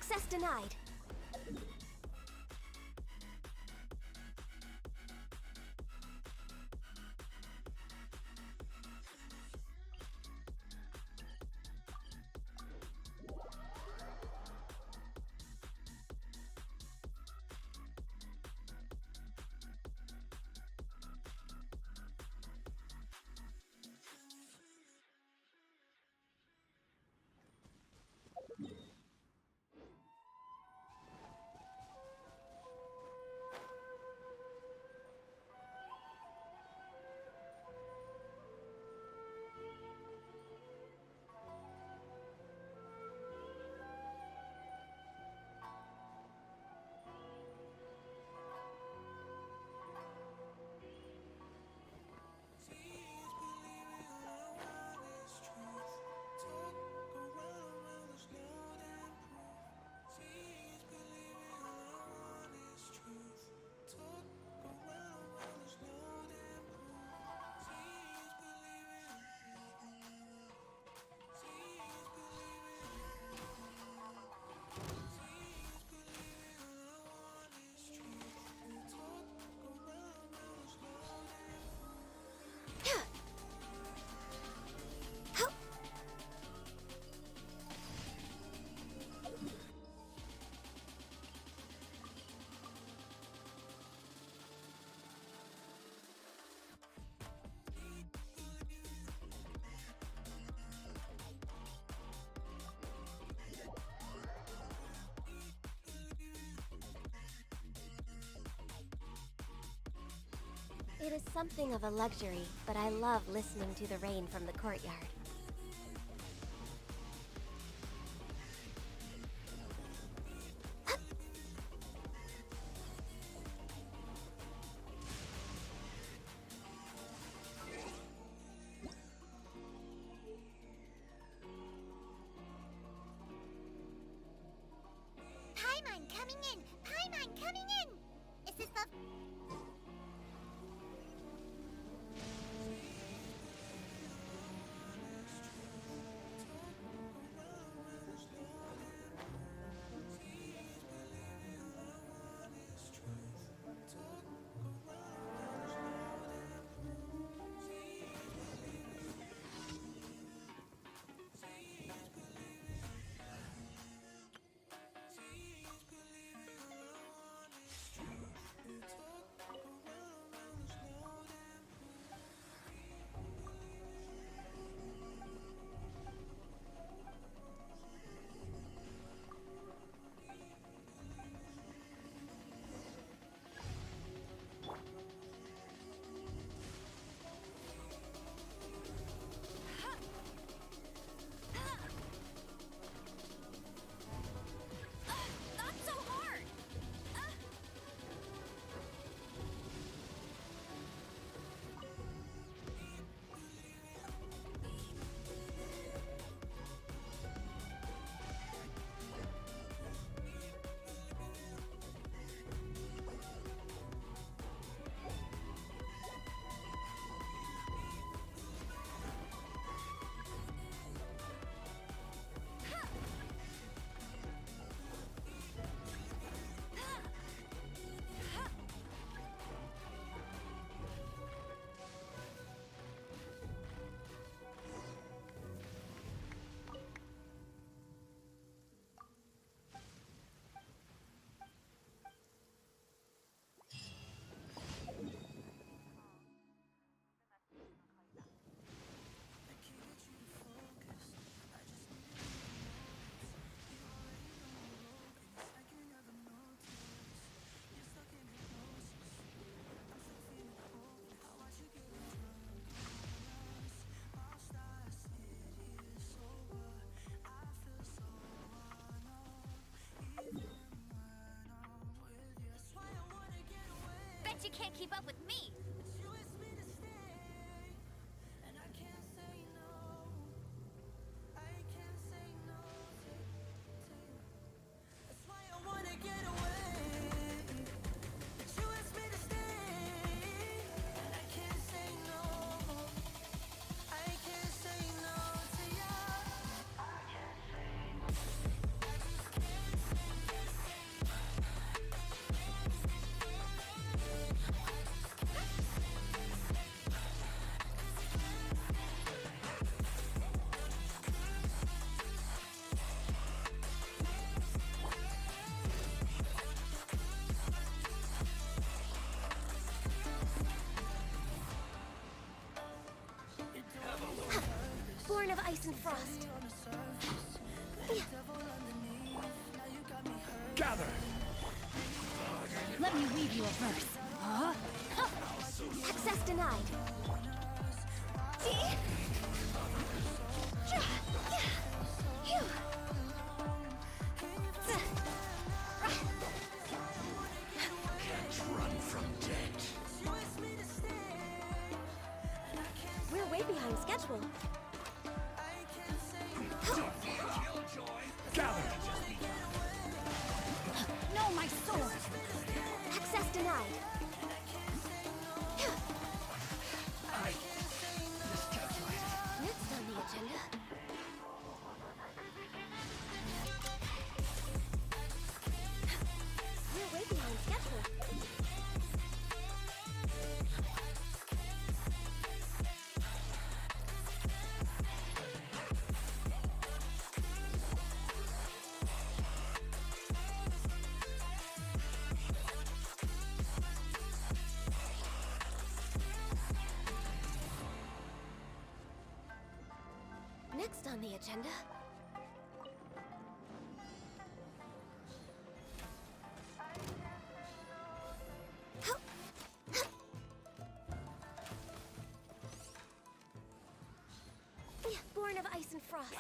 Access denied. It is something of a luxury, but I love listening to the rain from the courtyard. Paimon coming in! Paimon coming in! Is this the... Not so hard! Bet you can't keep up with me! ice and frost. Gather! Let me weave you a verse. Huh? Access denied. Can't run from dead. We're way behind schedule. Gather! No, my sword! Access denied. Next on the agenda. We're way behind schedule. Next on the agenda. Born of ice and frost.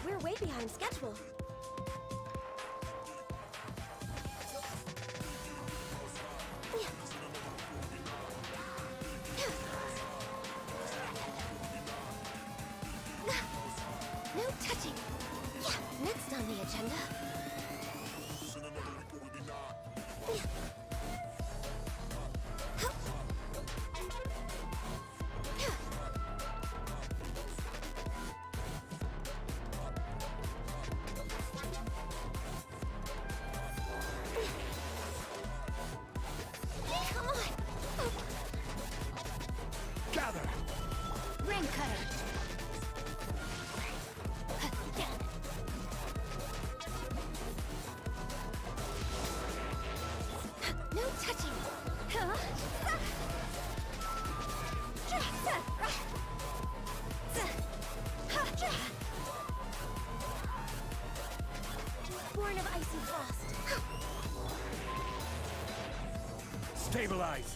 We're way behind schedule. No touching. Next on the agenda. Come on. Gather! Ring cutter! No touching. Born of ice and frost. Stabilize!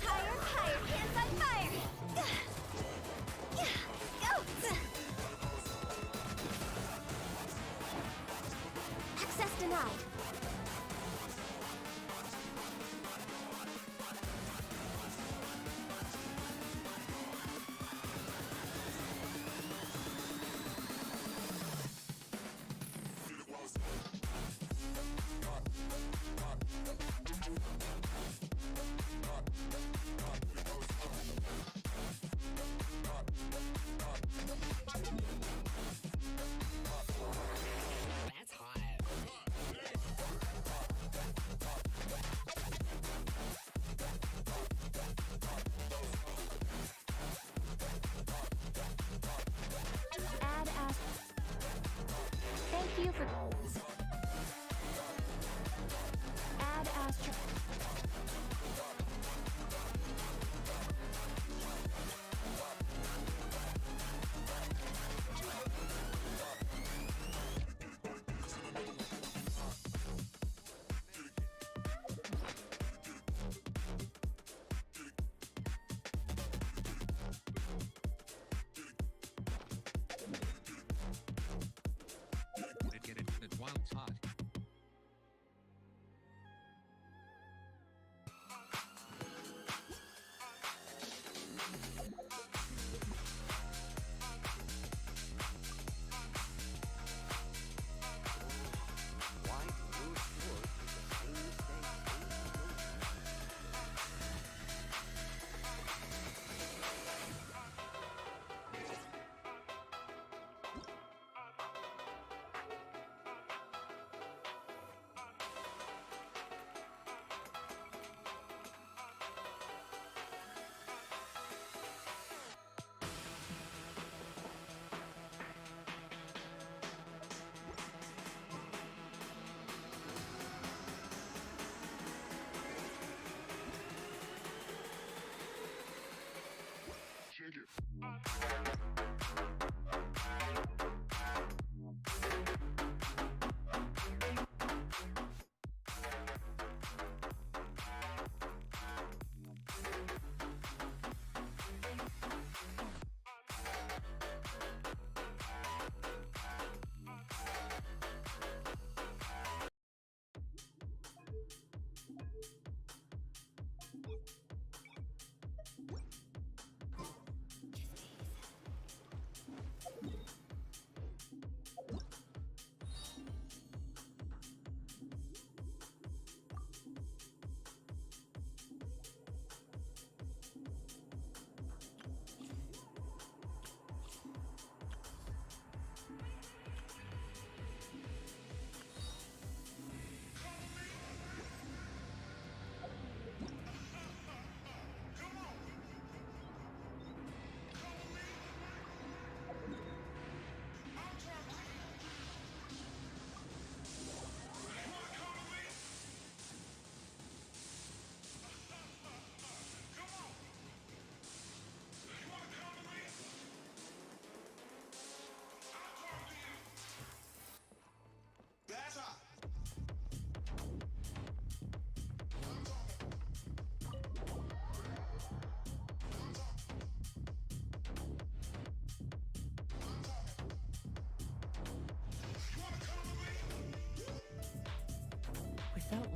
Higher, higher, hands on fire! Go! Access denied. Add Thank you for... Add astro...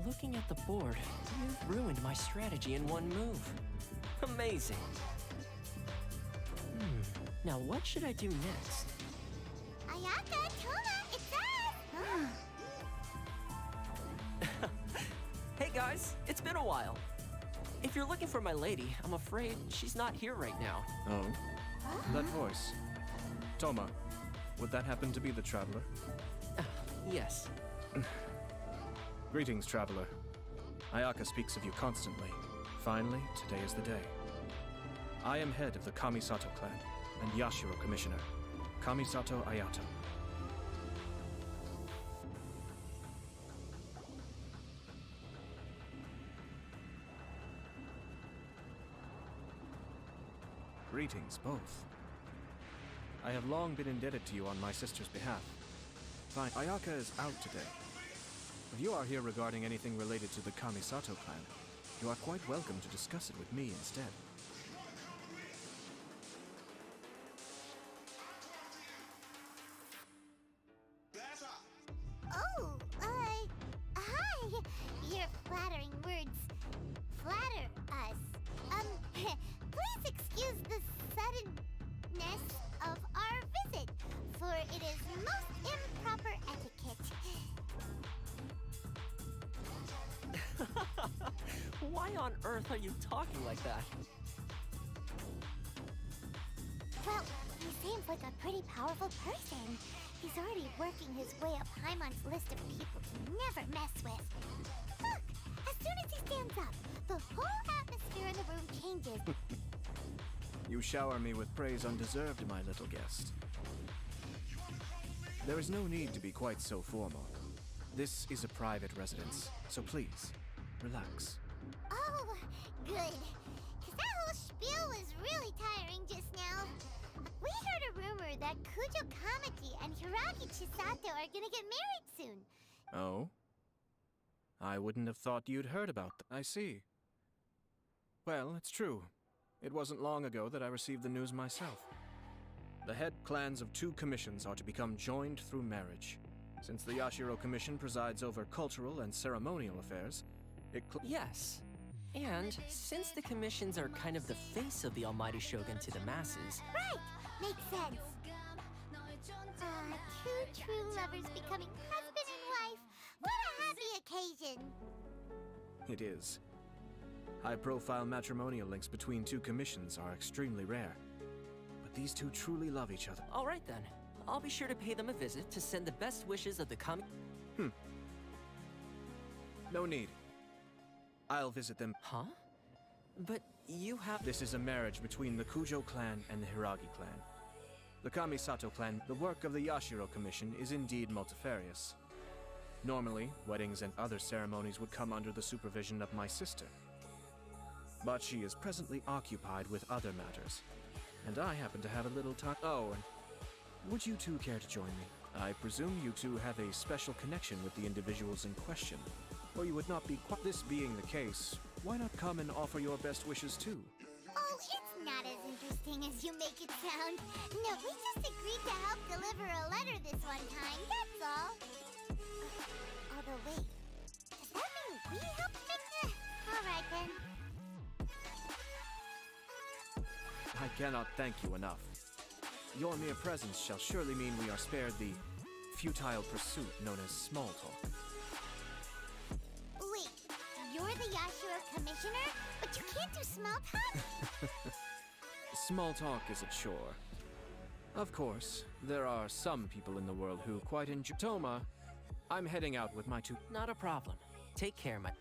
Looking at the board, you've ruined my strategy in one move. Amazing. Now what should I do next? Ayaka, Toma, it's us! Hey guys, it's been a while. If you're looking for my lady, I'm afraid she's not here right now. Oh? That voice. Toma, would that happen to be the Traveler? Yes. Greetings, Traveler. Ayaka speaks of you constantly. Finally, today is the day. I am head of the Kamisato clan and Yashiro Commissioner, Kamisato Ayato. Greetings, both. I have long been indebted to you on my sister's behalf. Fine, Ayaka is out today. If you are here regarding anything related to the Kamisato clan, you are quite welcome to discuss it with me instead. Oh, hi! Your flattering words flatter us. Please excuse the suddenness of our visit, for it is most improper etiquette. Why on earth are you talking like that? Well, he seems like a pretty powerful person. He's already working his way up Paimon's list of people to never mess with. Look! As soon as he stands up, the whole atmosphere in the room changes. You shower me with praise undeserved, my little guest. There is no need to be quite so formal. This is a private residence, so please, relax. Oh, good. 'Cause that whole spiel was really tiring just now. We heard a rumor that Kujo Kamaki and Hiragi Chisato are gonna get married soon. Oh? I wouldn't have thought you'd heard about that. I see. Well, it's true. It wasn't long ago that I received the news myself. The head clans of two commissions are to become joined through marriage. Since the Yashiro Commission presides over cultural and ceremonial affairs, Yes. And since the commissions are kind of the face of the Almighty Shogun to the masses... Right! Makes sense. Two true lovers becoming husband and wife. What a happy occasion! It is. High-profile matrimonial links between two commissions are extremely rare. But these two truly love each other. All right then. I'll be sure to pay them a visit to send the best wishes of the No need. I'll visit them. Huh? But you have... This is a marriage between the Kujo clan and the Hiragi clan. The Kamisato clan, the work of the Yashiro Commission, is indeed multifarious. Normally, weddings and other ceremonies would come under the supervision of my sister. But she is presently occupied with other matters, and I happen to have a little time. Oh, and would you two care to join me? I presume you two have a special connection with the individuals in question, or you would not be quite. This being the case, why not come and offer your best wishes too? Oh, it's not as interesting as you make it sound. No, we just agreed to help deliver a letter this one time, that's all. Although, wait. Does that mean we helped make the... Alright then. I cannot thank you enough. Your mere presence shall surely mean we are spared the futile pursuit known as small talk. Wait, you're the Yashiro Commissioner, but you can't do small talk? Small talk is a chore. Of course, there are some people in the world who quite enjoy. Toma, I'm heading out with my two. Not a problem. Take care, my...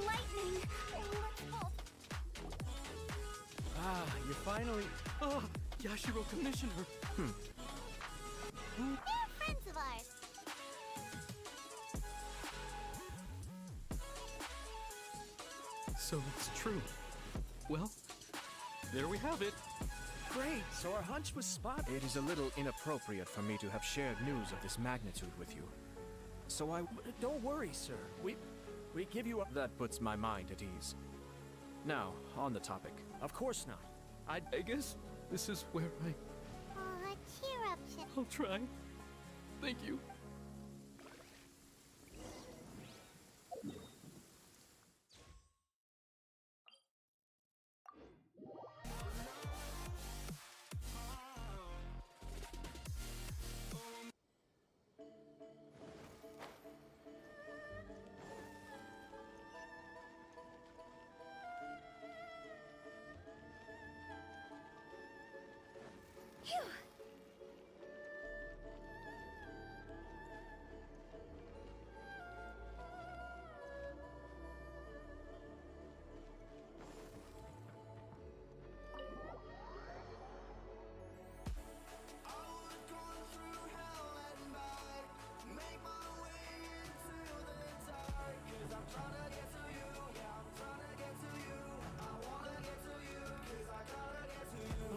Lightning! Let's hope. Ah, you're finally. Oh, Yashiro Commissioner! They're friends of ours. So it's true. Well, there we have it. Great, so our hunch was spot. It is a little inappropriate for me to have shared news of this magnitude with you. So don't worry, sir. We give you a... That puts my mind at ease. Now, on the topic. Of course not. I guess this is where Aw, cheer up, I'll try. Thank you.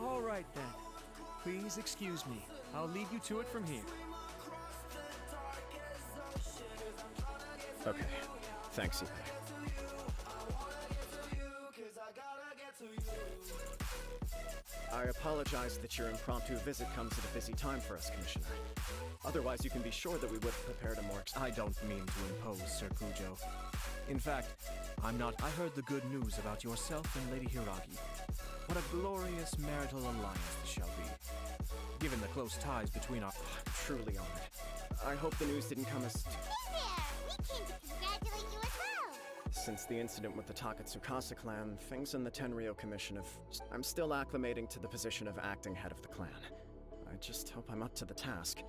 All right then. Please excuse me. I'll lead you to it from here. Okay. Thanks, Ipe. I apologize that your impromptu visit comes at a busy time for us, Commissioner. Otherwise, you can be sure that we would have prepared a more... I don't mean to impose, Sir Kujo. In fact, I'm not... I heard the good news about yourself and Lady Hiragi. What a glorious marital alliance this shall be. Given the close ties between our... I'm truly honored. I hope the news didn't come as... Hey there! We came to congratulate you as well! Since the incident with the Takatsukasa clan, things in the Tenryou Commission have... I'm still acclimating to the position of acting head of the clan. I just hope I'm up to the task,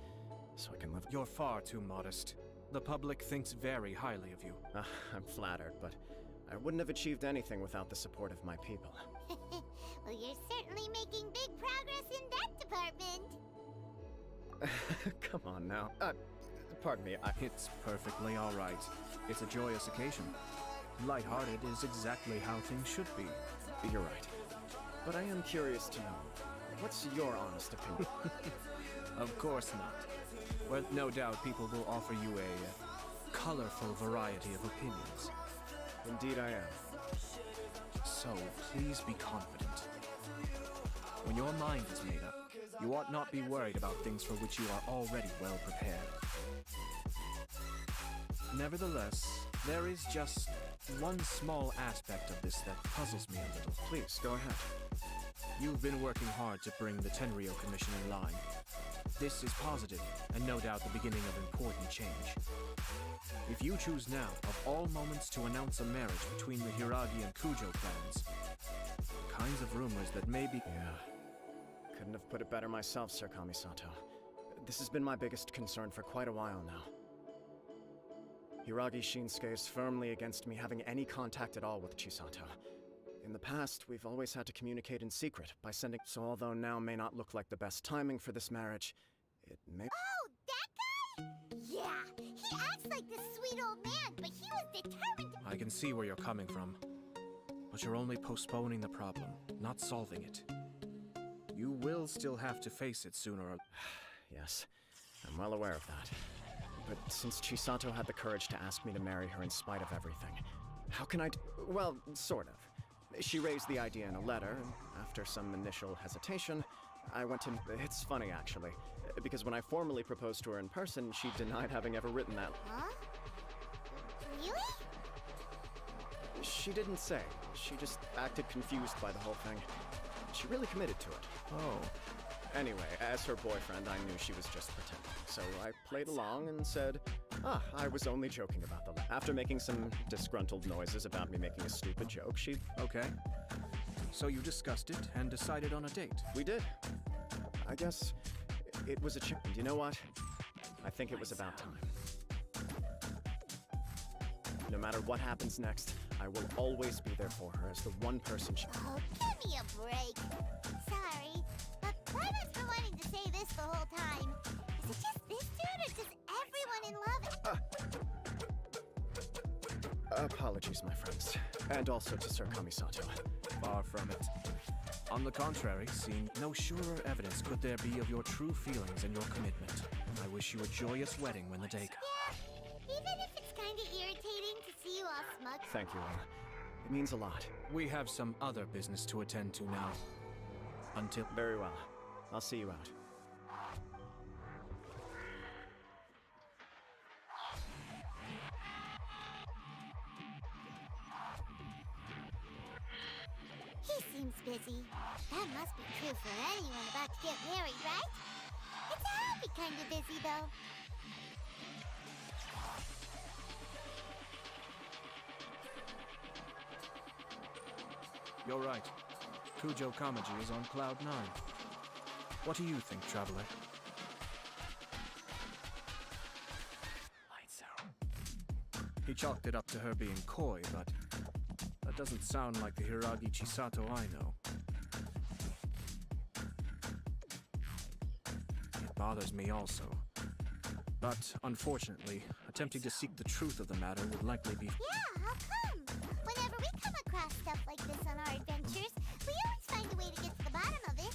so I can live... You're far too modest. The public thinks very highly of you. I'm flattered, but I wouldn't have achieved anything without the support of my people. Well, you're certainly making big progress in that department. Come on now. Pardon me, It's perfectly all right. It's a joyous occasion. Lighthearted is exactly how things should be. You're right. But I am curious to know, what's your honest opinion? Of course not. Well, no doubt people will offer you a colorful variety of opinions. Indeed I am. So, please be confident. When your mind is made up, you ought not be worried about things for which you are already well prepared. Nevertheless, there is just one small aspect of this that puzzles me a little. Please, go ahead. You've been working hard to bring the Tenryou Commission in line. This is positive, and no doubt the beginning of important change. If you choose now, of all moments, to announce a marriage between the Hiragi and Kujo clans, the kinds of rumors that may be... Yeah. Couldn't have put it better myself, Sir Kamisato. This has been my biggest concern for quite a while now. Hiragi Shinsuke is firmly against me having any contact at all with Chisato. In the past, we've always had to communicate in secret by sending... So although now may not look like the best timing for this marriage, it may... Oh, that guy? Yeah, he acts like this sweet old man, but he was determined to... I can see where you're coming from. But you're only postponing the problem, not solving it. You will still have to face it sooner or... Yes, I'm well aware of that. But since Chisato had the courage to ask me to marry her in spite of everything, how can I well, sort of. She raised the idea in a letter, and after some initial hesitation, I went to... It's funny, actually, because when I formally proposed to her in person, she denied having ever written that. Huh? Really? She didn't say. She just acted confused by the whole thing. She really committed to it. Oh. Anyway, as her boyfriend, I knew she was just pretending. So I played along and said, I was only joking about the... After making some disgruntled noises about me making a stupid joke, she... Okay. So you discussed it and decided on a date. We did. I guess it was a chance. And you know what? I think it was about time. No matter what happens next, I will always be there for her as the one person she... Oh, give me a break. Sorry, but pardon us for wanting to say this the whole time. Is it just this dude, or does everyone in love... Apologies, my friends. And also to Sir Kamisato. Far from it. On the contrary, seeing no surer evidence could there be of your true feelings and your commitment. I wish you a joyous wedding when the day comes. Yeah, even if it's kinda irritating to see you all smug. Thank you all. It means a lot. We have some other business to attend to now. Until... Very well. I'll see you out. He seems busy. That must be true for anyone about to get married, right? It's a happy kind of busy, though. You're right. Kujo Kamaji is on Cloud 9. What do you think, Traveler? Lights out. He chalked it up to her being coy, but that doesn't sound like the Hiragi Chisato I know. It bothers me also. But, unfortunately, attempting to seek the truth of the matter would likely be... Yeah, how come? Whenever we come across stuff like this on our adventures, we always find a way to get to the bottom of it.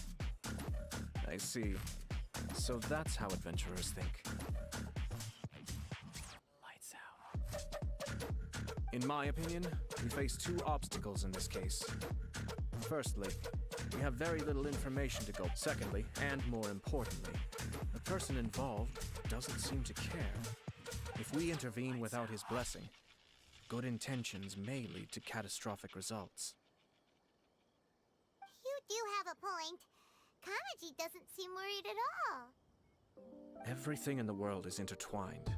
I see. So that's how adventurers think. Lights out. In my opinion, we face two obstacles in this case. Firstly, we have very little information to go. Secondly, and more importantly, the person involved doesn't seem to care. If we intervene without his blessing, good intentions may lead to catastrophic results. You do have a point. Kamaji doesn't seem worried at all. Everything in the world is intertwined.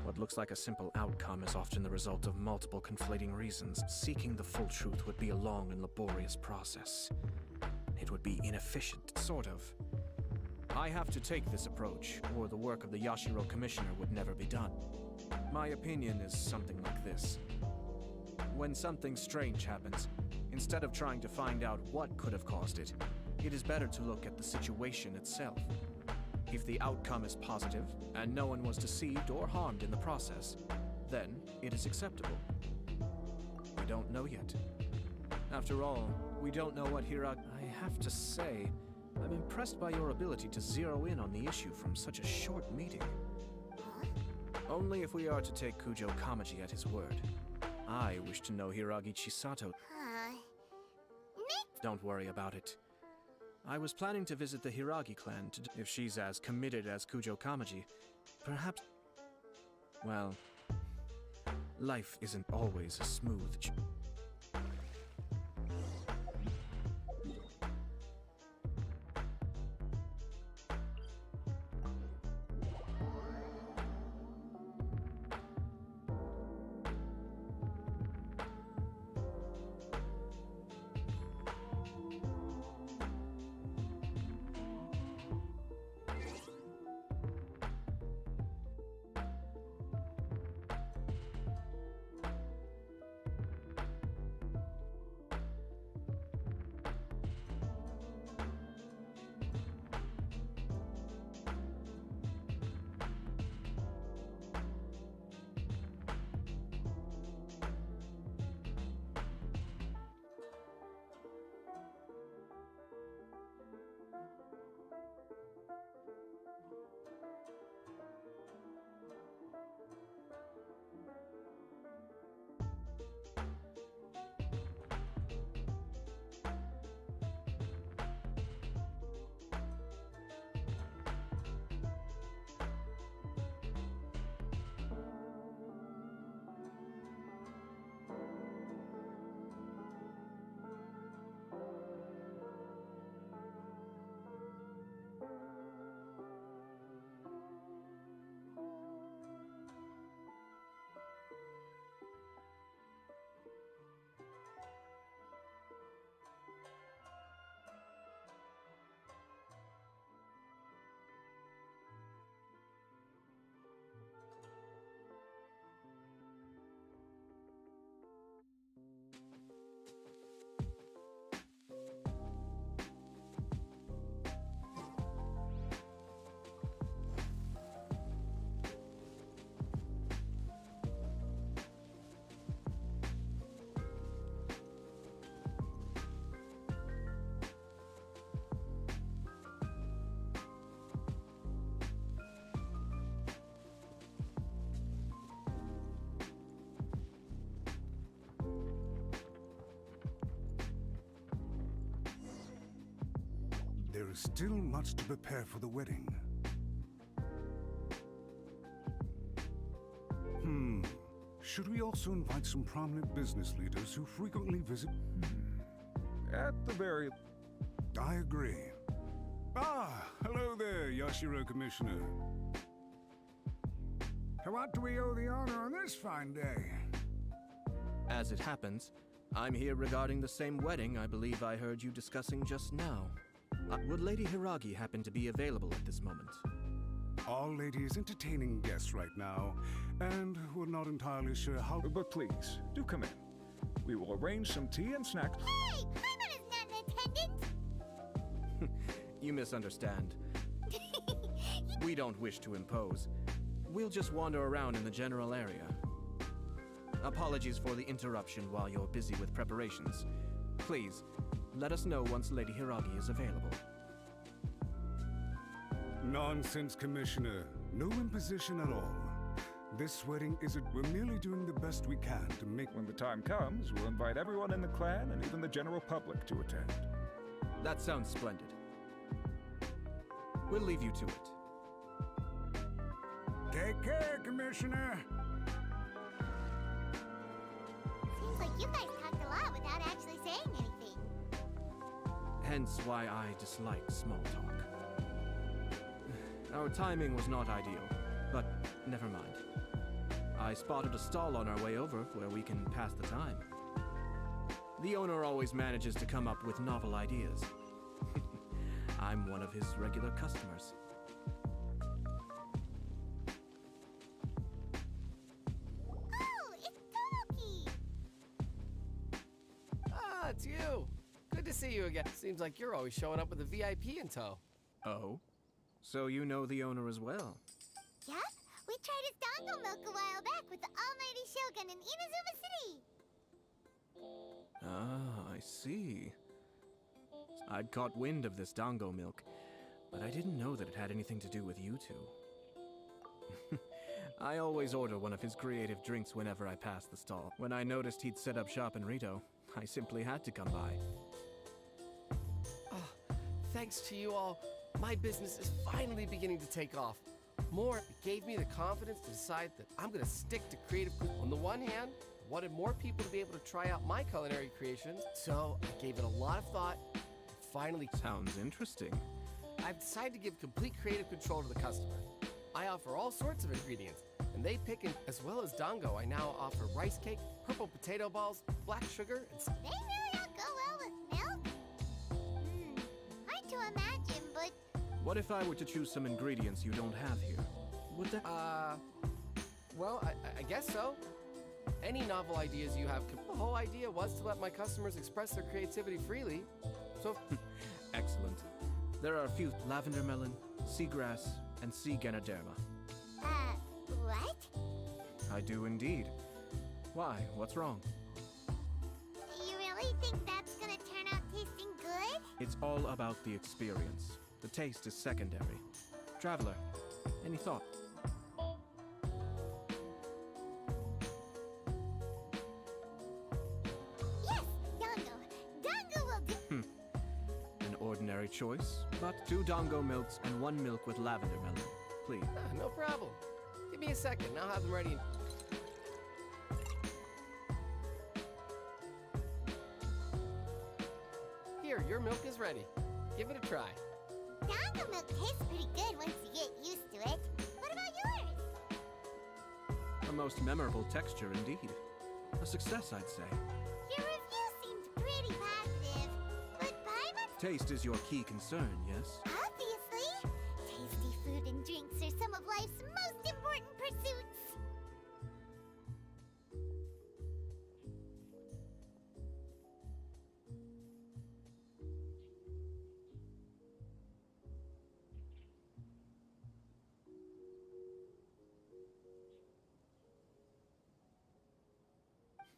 What looks like a simple outcome is often the result of multiple conflating reasons. Seeking the full truth would be a long and laborious process. It would be inefficient, sort of. I have to take this approach, or the work of the Yashiro Commissioner would never be done. My opinion is something like this. When something strange happens, instead of trying to find out what could have caused it, it is better to look at the situation itself. If the outcome is positive, and no one was deceived or harmed in the process, then it is acceptable. We don't know yet. After all, we don't know what Hiragi... I have to say, I'm impressed by your ability to zero in on the issue from such a short meeting. Only if we are to take Kujo Kamaji at his word. I wish to know Hiragi Chisato. Don't worry about it. I was planning to visit the Hiragi clan if she's as committed as Kujo Kamaji. Perhaps... Well... Life isn't always a smooth... is still much to prepare for the wedding. Should we also invite some prominent business leaders who frequently visit? At the very... I agree. Ah, hello there, Yashiro Commissioner. To what do we owe the honor on this fine day? As it happens, I'm here regarding the same wedding I believe I heard you discussing just now. Would Lady Hiragi happen to be available at this moment? Our lady is entertaining guests right now, and we're not entirely sure how... But please, do come in. We will arrange some tea and snacks. Hey! Paimon is not in attendance! You misunderstand. We don't wish to impose. We'll just wander around in the general area. Apologies for the interruption while you're busy with preparations. Please, let us know once Lady Hiragi is available. Nonsense, Commissioner. No imposition at all. This wedding we're merely doing the best we can to make... When the time comes, we'll invite everyone in the clan and even the general public to attend. That sounds splendid. We'll leave you to it. Take care, Commissioner. Seems like you guys talked a lot without actually saying anything. Hence why I dislike small talk. Our timing was not ideal, but never mind. I spotted a stall on our way over where we can pass the time. The owner always manages to come up with novel ideas. I'm one of his regular customers. Oh, it's Toki! Ah, it's you. Good to see you again. Seems like you're always showing up with a VIP in tow. Oh? So you know the owner as well? Yep, we tried his dango milk a while back with the almighty Shogun in Inazuma City. Ah, I see. I'd caught wind of this dango milk, but I didn't know that it had anything to do with you two. I always order one of his creative drinks whenever I pass the stall. When I noticed he'd set up shop in Rito, I simply had to come by. Oh, thanks to you all, my business is finally beginning to take off. More, it gave me the confidence to decide that I'm gonna stick to creative. On the one hand, I wanted more people to be able to try out my culinary creations, so I gave it a lot of thought. And finally, Sounds interesting. I've decided to give complete creative control to the customer. I offer all sorts of ingredients, and they pick and as well as dango, I now offer rice cake, purple potato balls, black sugar, and They really all go well with milk? Hard to imagine, but What if I were to choose some ingredients you don't have here? Would that... well, I guess so. Any novel ideas you have, the whole idea was to let my customers express their creativity freely. So, Excellent. There are a few lavender melon, seagrass, and sea ganoderma. what? I do indeed. Why? What's wrong? You really think that's gonna turn out tasting good? It's all about the experience. The taste is secondary. Traveler, any thought? Yes, dango. Dango will do. An ordinary choice, but 2 dango milks and 1 milk with lavender melon. Please. no problem. Give me a second, and I'll have them ready. Here, your milk is ready. Give it a try. Dango milk tastes pretty good once you get used to it. What about yours? A most memorable texture indeed. A success, I'd say. Your review seemed pretty positive, but Paimon's Taste is your key concern, yes? obviously. Tasty food and drinks are some of life's most important pursuits.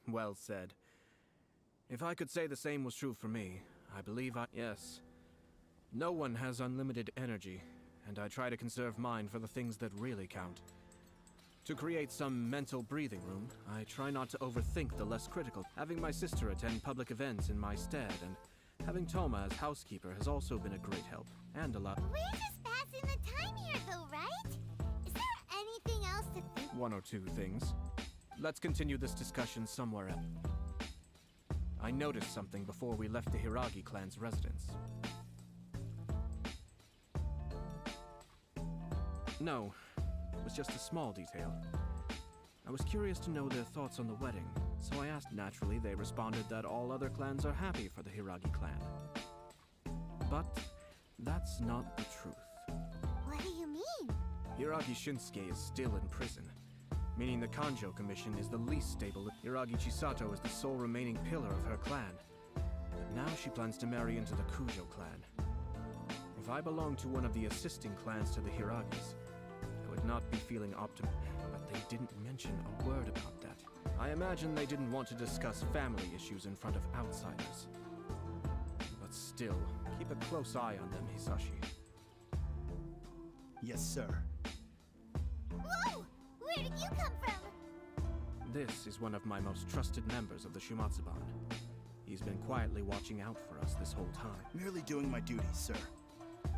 Well said. If I could say the same was true for me, I believe Yes. No one has unlimited energy, and I try to conserve mine for the things that really count. To create some mental breathing room, I try not to overthink the less critical, having my sister attend public events in my stead and Having Toma as housekeeper has also been a great help, and a lot. We're just passing the time here, though, right? Is there anything else to think? One or two things. Let's continue this discussion somewhere else. I noticed something before we left the Hiragi clan's residence. No, it was just a small detail. I was curious to know their thoughts on the wedding, so I asked. Naturally, they responded that all other clans are happy for the Hiragi clan. But that's not the truth. What do you mean? Hiragi Shinsuke is still in prison, meaning the Kanjo Commission is the least stable. Hiragi Chisato is the sole remaining pillar of her clan. But now she plans to marry into the Kujo clan. If I belonged to one of the assisting clans to the Hiragis, I would not be feeling optimistic. But they didn't mention a word about that. I imagine they didn't want to discuss family issues in front of outsiders. But still, keep a close eye on them, Hisashi. Yes, sir. Whoa! Where did you come from? This is one of my most trusted members of the Shumatsuban. He's been quietly watching out for us this whole time. Merely doing my duties, sir.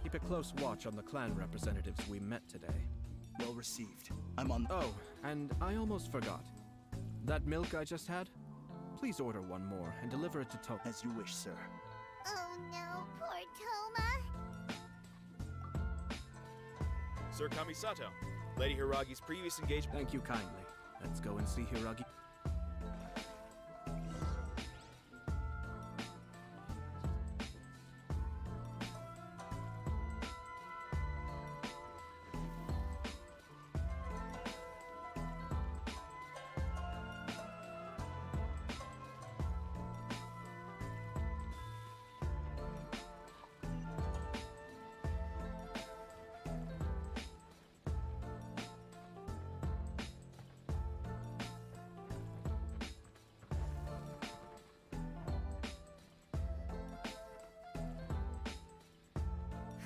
Keep a close watch on the clan representatives we met today. Well received. I'm on. Oh, and I almost forgot. That milk I just had? Please order one more and deliver it to Toma. As you wish, sir. Oh no, poor Toma. Sir Kamisato, Lady Hiragi's previous engagement. Thank you kindly. Let's go and see Hiragi.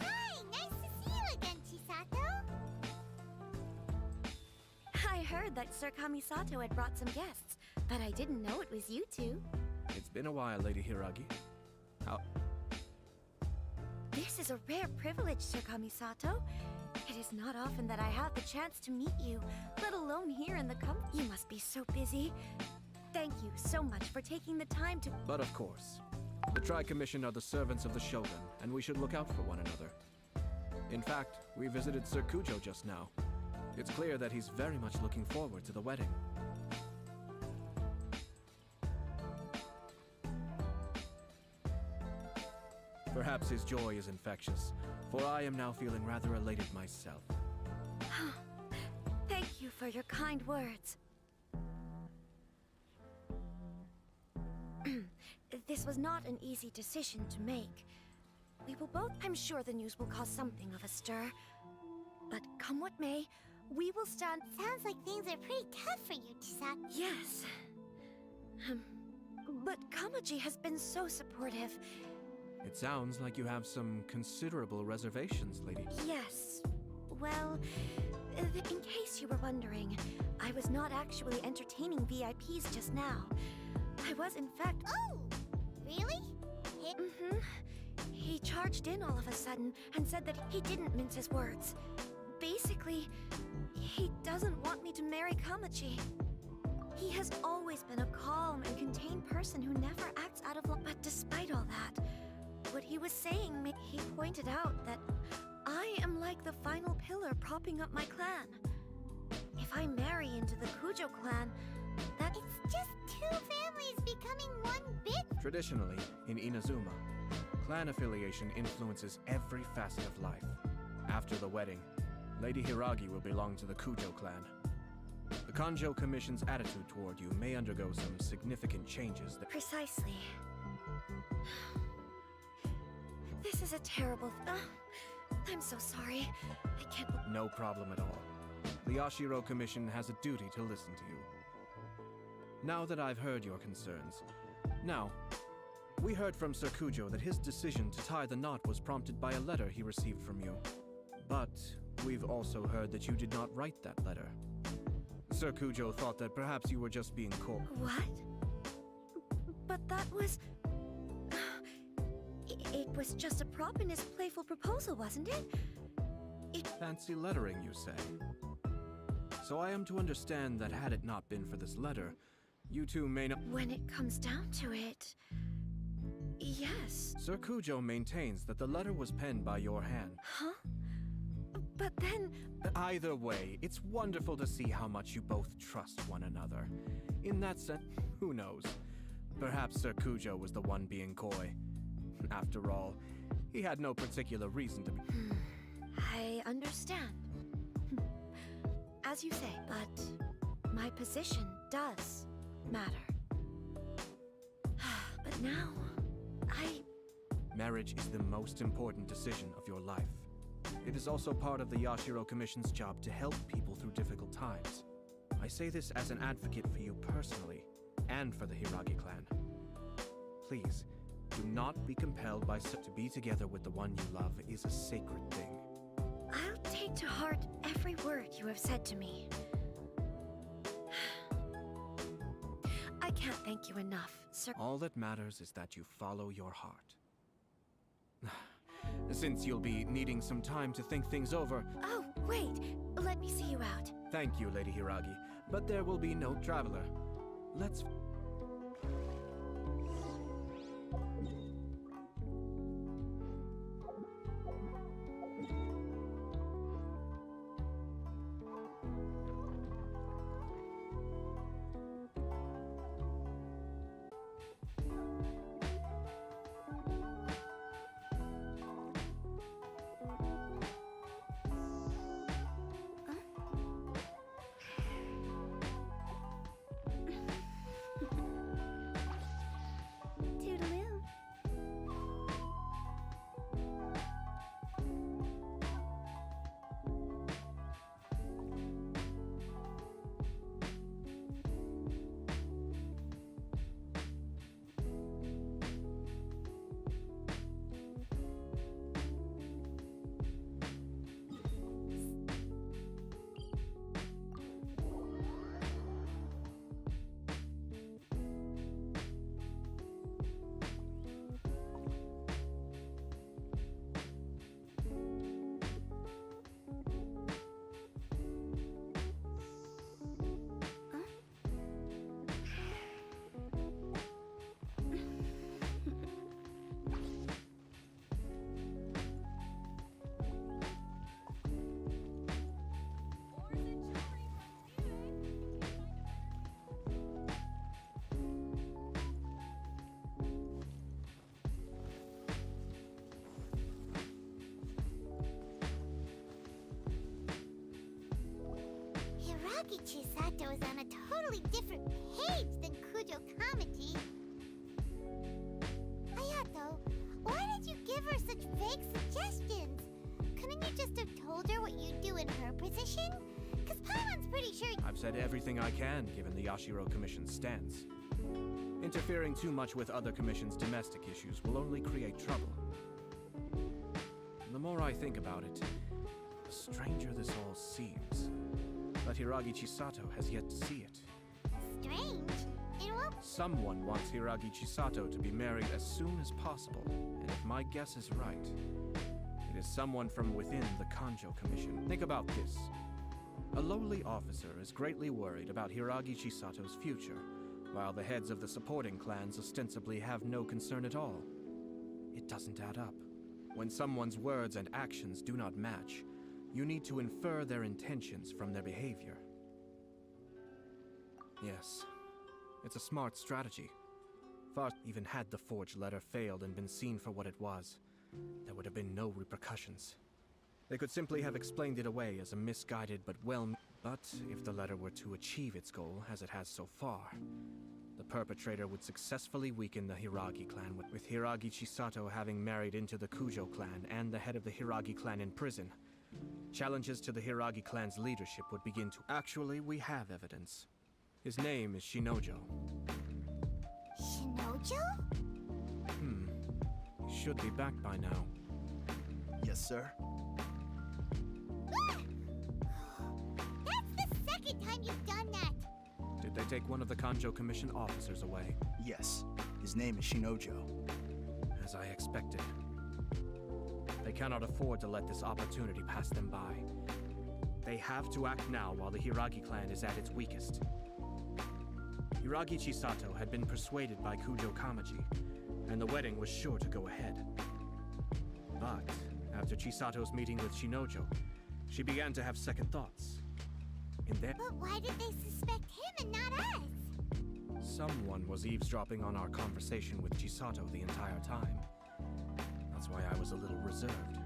Hi, nice to see you again, Chisato. I heard that Sir Kamisato had brought some guests, but I didn't know it was you two. It's been a while, Lady Hiragi. How? This is a rare privilege, Sir Kamisato. It is not often that I have the chance to meet you, let alone here in the comfort. You must be so busy. Thank you so much for taking the time to... But of course. The Tri-Commission are the servants of the Shogun, and we should look out for one another. In fact, we visited Sir Kujo just now. It's clear that he's very much looking forward to the wedding. Perhaps his joy is infectious, for I am now feeling rather elated myself. Thank you for your kind words. This was not an easy decision to make. We will both... I'm sure the news will cause something of a stir. But come what may, we will stand... Sounds like things are pretty tough for you, Chisato. Yes. But Kamaji has been so supportive. It sounds like you have some considerable reservations, lady. Yes. Well, in case you were wondering, I was not actually entertaining VIPs just now. I was, in fact... Oh! Really? Mm-hmm. He charged in all of a sudden and said that he didn't mince his words. Basically, he doesn't want me to marry Kamaji. He has always been a calm and contained person who never acts out of love. But despite all that, what he was saying, he pointed out that I am like the final pillar propping up my clan. If I marry into the Kujo clan, that... It's just two families becoming one big... Traditionally, in Inazuma, clan affiliation influences every facet of life. After the wedding, Lady Hiragi will belong to the Kujo clan. The Kanjo Commission's attitude toward you may undergo some significant changes that... Precisely. This is a terrible... I'm so sorry. I can't... No problem at all. The Yashiro Commission has a duty to listen to you. Now that I've heard your concerns... Now, we heard from Sir Kujo that his decision to tie the knot was prompted by a letter he received from you. But we've also heard that you did not write that letter. Sir Kujo thought that perhaps you were just being cold. What? But that was... It was just a prop in his playful proposal, wasn't it? Fancy lettering, you say? So I am to understand that had it not been for this letter, you two may not— When it comes down to it, yes. Sir Cujo maintains that the letter was penned by your hand. Huh? But then... Either way, it's wonderful to see how much you both trust one another. In that sense, who knows? Perhaps Sir Cujo was the one being coy. After all, he had no particular reason to be— I understand. As you say, but my position does matter. But now, Marriage is the most important decision of your life. It is also part of the Yashiro Commission's job to help people through difficult times. I say this as an advocate for you personally, and for the Hiragi clan. Please, do not be compelled by to be together with the one you love is a sacred thing. I'll take to heart every word you have said to me. I can't thank you enough, sir. All that matters is that you follow your heart. Since you'll be needing some time to think things over— Oh, wait. Let me see you out. Thank you, Lady Hiragi, but there will be no traveler. Let's— Toodaloo. Genshicito is on a totally different page than Kujo Kamachi. Hayato, why did you give her such vague suggestions? Couldn't you just have told her what you'd do in her position? Because Paimon's pretty sure— I've said everything I can, given the Yashiro Commission's stance. Interfering too much with other commission's domestic issues will only create trouble. The more I think about it, the stranger this all seems. But Hiragi Chisato has yet to see it. Strange. It won't— Someone wants Hiragi Chisato to be married as soon as possible, and if my guess is right, it is someone from within the Kanjo Commission. Think about this. A lowly officer is greatly worried about Hiragi Chisato's future, while the heads of the supporting clans ostensibly have no concern at all. It doesn't add up. When someone's words and actions do not match, you need to infer their intentions from their behavior. Yes, it's a smart strategy. Even had the forged letter failed and been seen for what it was, there would have been no repercussions. They could simply have explained it away as a misguided but But if the letter were to achieve its goal, as it has so far, the perpetrator would successfully weaken the Hiragi clan, with Hiragi Chisato having married into the Kujo clan and the head of the Hiragi clan in prison. Challenges to the Hiragi clan's leadership would begin to— Actually, we have evidence. His name is Shinojo. Shinojo? He should be back by now. Yes, sir. Ah! That's the second time you've done that! Did they take one of the Kanjo Commission officers away? Yes. His name is Shinojo. As as I expected. They cannot afford to let this opportunity pass them by. They have to act now while the Hiragi clan is at its weakest. Hiragi Chisato had been persuaded by Kujo Kamaji, and the wedding was sure to go ahead. But after Chisato's meeting with Shinojo, she began to have second thoughts. But why did they suspect him and not us? Someone was eavesdropping on our conversation with Chisato the entire time. That's why I was a little reserved.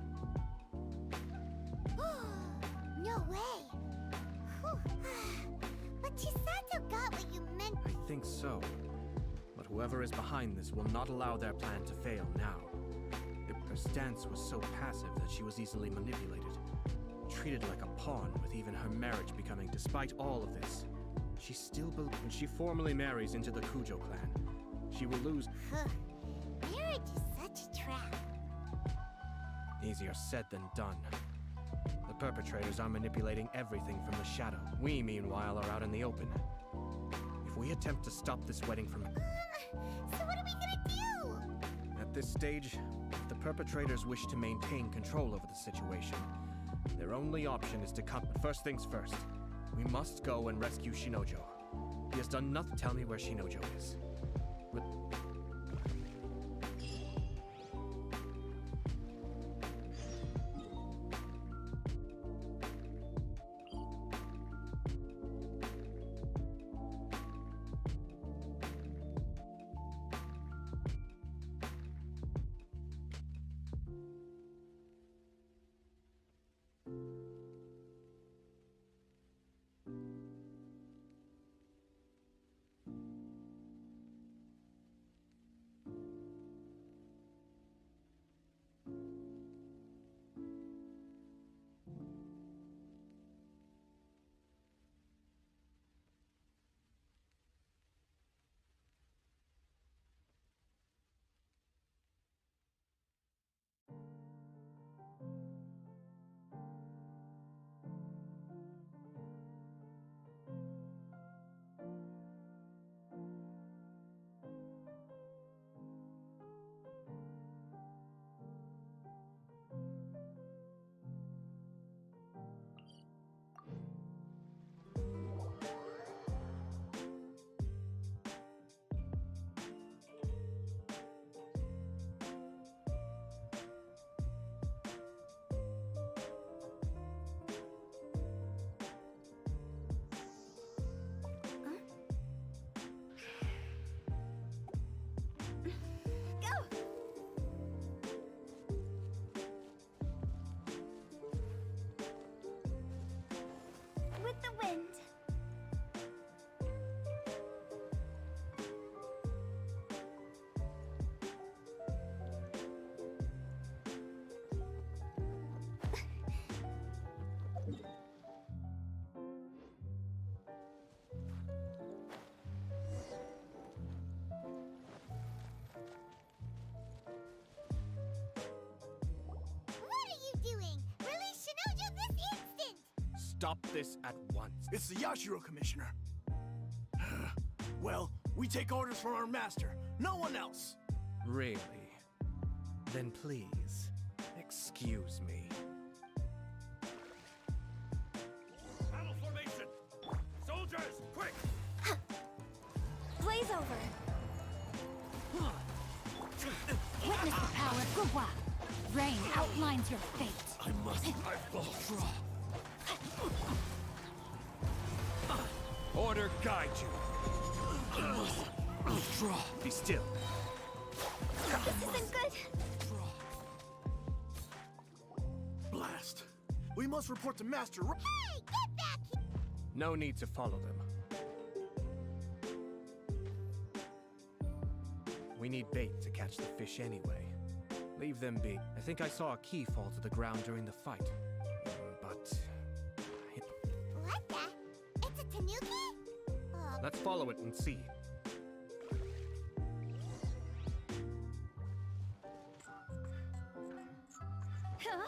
No way! Whew. But Chisato got what you meant. I think so. But whoever is behind this will not allow their plan to fail now. Her stance was so passive that she was easily manipulated. Treated like a pawn, with even her marriage becoming, despite all of this. She still believes when she formally marries into the Kujo clan, she will lose. Marriage is such a trap. Easier said than done. The perpetrators are manipulating everything from the shadow. We, meanwhile, are out in the open. If we attempt to stop this wedding from... So what are we gonna do? At this stage, if the perpetrators wish to maintain control over the situation, their only option is to cut. First things first. We must go and rescue Shinojo. He has done nothing. Tell me where Shinojo is. With the wind. What are you doing? Release Shinojo this instant! Stop this at once. It's the Yashiro Commissioner. Well, we take orders from our master, no one else. Really? Then please, excuse me. Battle formation! Soldiers, quick! Blaze over. Witness the power of Gugwa. Rain outlines your fate. I fall. Order guide you. Draw. Be still. This isn't good. Blast. We must report to Master Hey, get back here! No need to follow them. We need bait to catch the fish anyway. Leave them be. I think I saw a key fall to the ground during the fight. But... What the? It's a tanuki? Oh, let's follow it and see. Huh?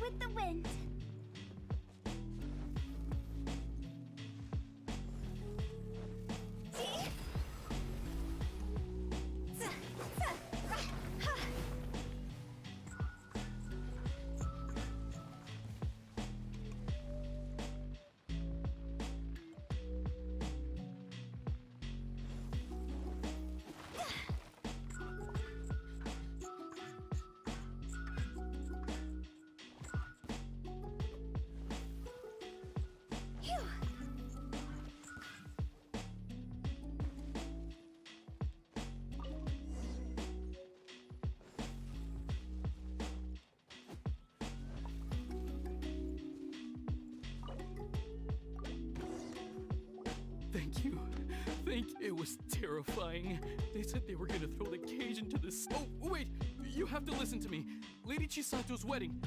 With the wind. Thank you. It was terrifying. They said they were gonna throw the cage into this. Oh, wait! You have to listen to me. Lady Chisato's wedding.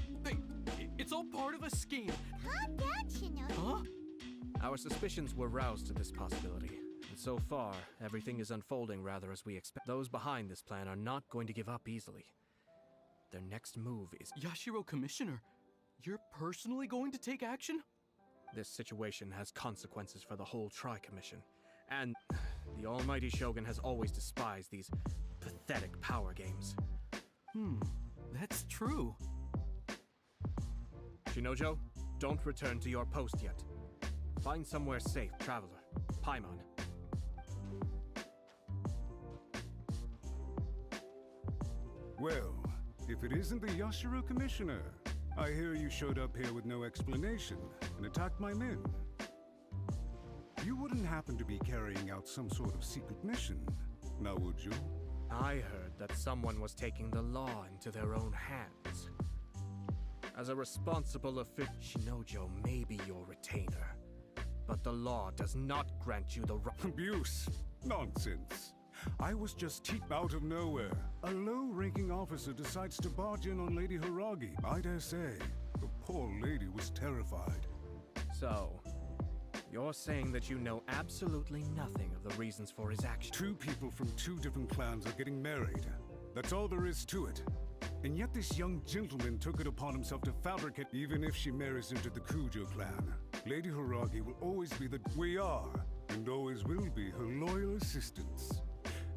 It's all part of a scheme. Calm down, Shinobi. Huh? Our suspicions were roused to this possibility. And so far, everything is unfolding rather as we expect. Those behind this plan are not going to give up easily. Their next move is... Yashiro Commissioner, you're personally going to take action? This situation has consequences for the whole Tri-Commission. And the almighty Shogun has always despised these pathetic power games. That's true. Shinojo, don't return to your post yet. Find somewhere safe, traveler. Paimon. Well, if it isn't the Yashiro Commissioner, I hear you showed up here with no explanation and attacked my men. You wouldn't happen to be carrying out some sort of secret mission, now would you? I heard that someone was taking the law into their own hands. As a responsible official, Shinojo may be your retainer, but the law does not grant you the right. Abuse? Nonsense. I was just out of nowhere. A low-ranking officer decides to barge in on Lady Hiragi. I dare say, the poor lady was terrified. So, you're saying that you know absolutely nothing of the reasons for his action? Two people from two different clans are getting married. That's all there is to it. And yet this young gentleman took it upon himself to fabricate. Even if she marries into the Kujo clan, Lady Hiragi will always be we are, and always will be, her loyal assistants.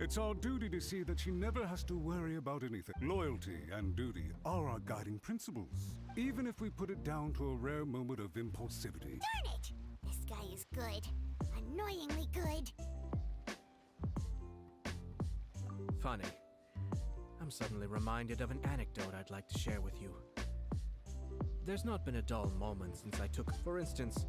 It's our duty to see that she never has to worry about anything. Loyalty and duty are our guiding principles, even if we put it down to a rare moment of impulsivity. Darn it! This guy is good. Annoyingly good. Funny. I'm suddenly reminded of an anecdote I'd like to share with you. There's not been a dull moment since I took... For instance,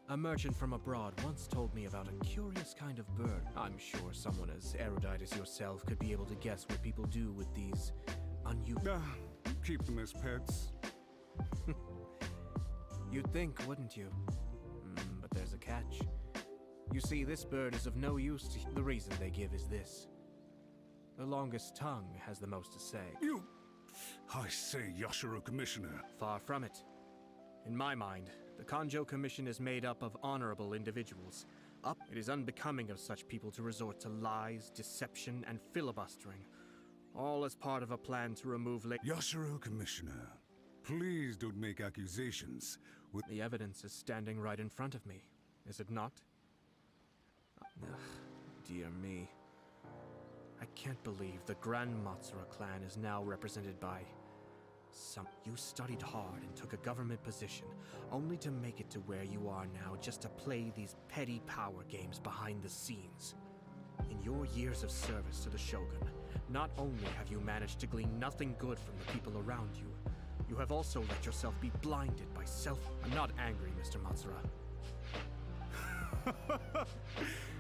a merchant from abroad once told me about a curious kind of bird. I'm sure someone as erudite as yourself could be able to guess what people do with these unusual... Keep them as pets. You'd think, wouldn't you? But there's a catch. You see, this bird is of no use to... The reason they give is this. The longest tongue has the most to say. You... I say, Yashiro Commissioner. Far from it. In my mind, the Kanjo Commission is made up of honorable individuals. It is unbecoming of such people to resort to lies, deception, and filibustering, all as part of a plan to remove Yashiro Commissioner, please don't make accusations with... The evidence is standing right in front of me, is it not? Ugh, dear me. I can't believe the Grand Matsura clan is now represented by... You studied hard and took a government position, only to make it to where you are now just to play these petty power games behind the scenes. In your years of service to the Shogun, not only have you managed to glean nothing good from the people around you, you have also let yourself be blinded by self. I'm not angry, Mr. Matsura.